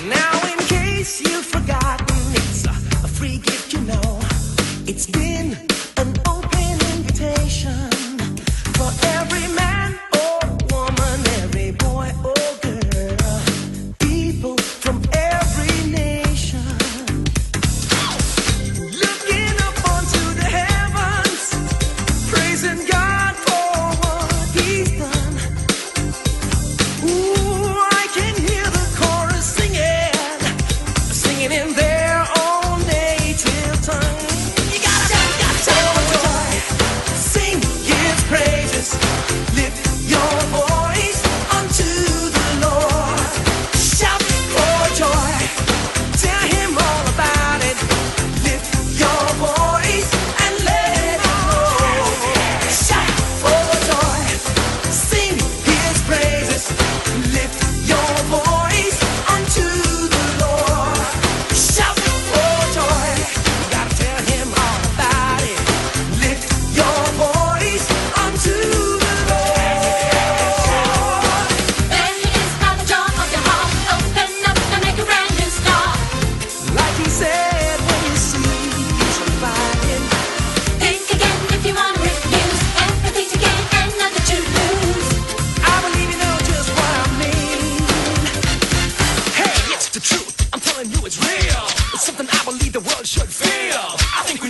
Now, in case you've forgotten, it's a free gift, you know. It's been an open invitation for every man or woman, every boy or girl, people from every nation, looking up onto the heavens, praising God for what He's done. Ooh, I can hear the chorus singing in their own native tongue. You gotta tell them joy, sing His praises, lift your voice unto the Lord. Shout for joy, tell Him all about it. Lift your voice and let it know. Shout for joy, sing His praises, lift your voice unto the Lord. Shout for joy, you gotta tell Him all about it. Lift your voice unto the Lord. Then is by the door of your heart. Open up and make a brand new start. Like He said, when you see, you shall find Him. Think again if you want to refuse everything to gain and nothing to lose. I believe you know just what I mean. Hey, it's the truth. I'm telling you it's real. It's something I believe the world should feel. I think we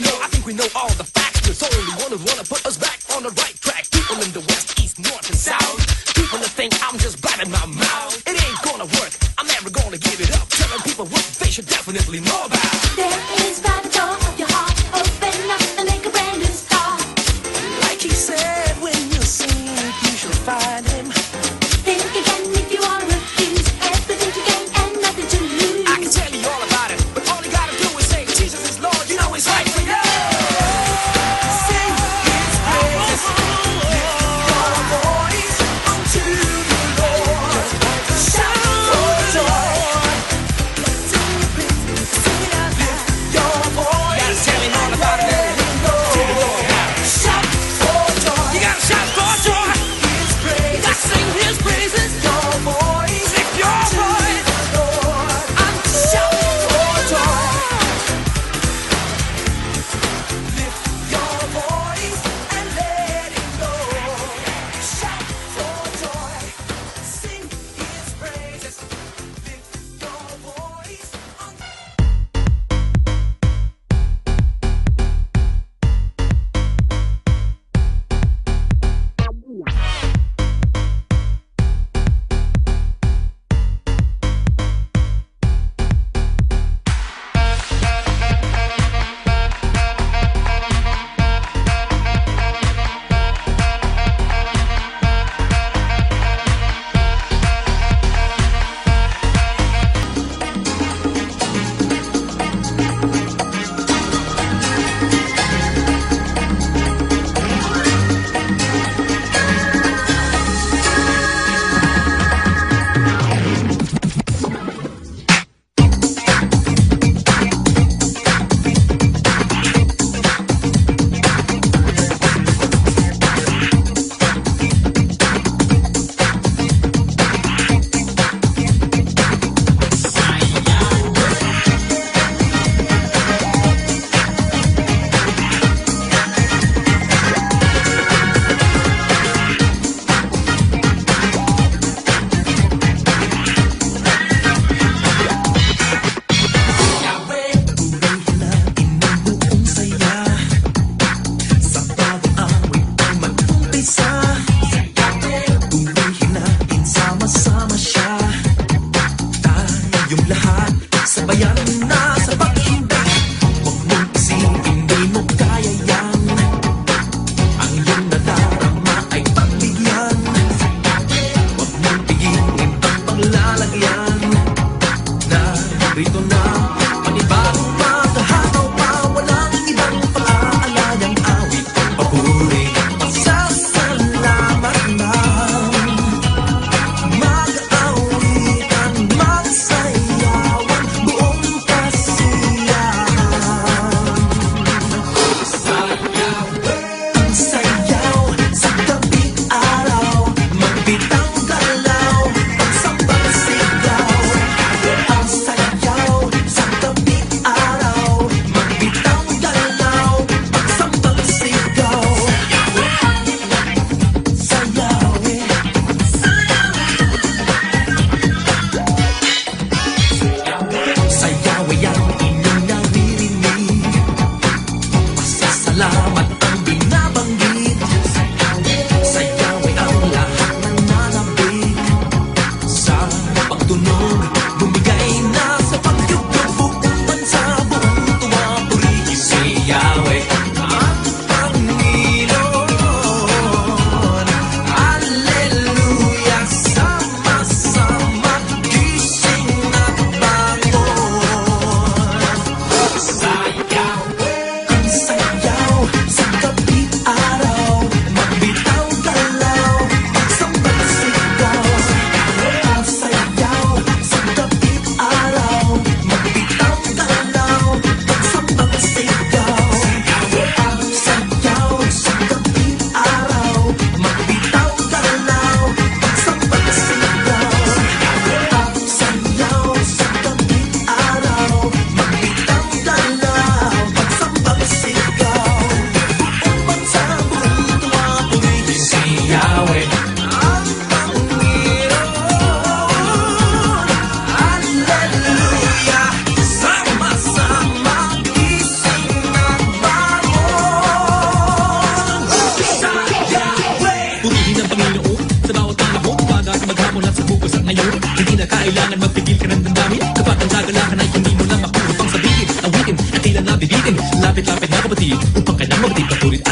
know all the facts. There's only one who wanna put us back on the right track. People in the west, east, north, and south. People that think I'm just blabbing my mouth. It ain't gonna work. I'm never gonna give it up. Telling people what they should definitely know about. There is by the door of your heart. Open up and make a brand new start. Like He said, when you sing, you shall find Him. Think again if you want to refuse everything to gain and nothing to lose. I can tell you all about it, but all you gotta do is say Jesus is Lord. You know He's right for you. Sing His praises, lift your voice unto the Lord. Shout for joy, sing your praises, sing it out loud. Lift your voice, you gotta tell Him all about it. Let Him know. Shout for joy, you gotta shout for joy. His praises, you gotta sing His praises. Your voice, lift your voice, Lord, and shout for joy. Lift your voice and let it go. Shout for joy, sing His praises. Lift your voice.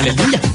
Halleluja.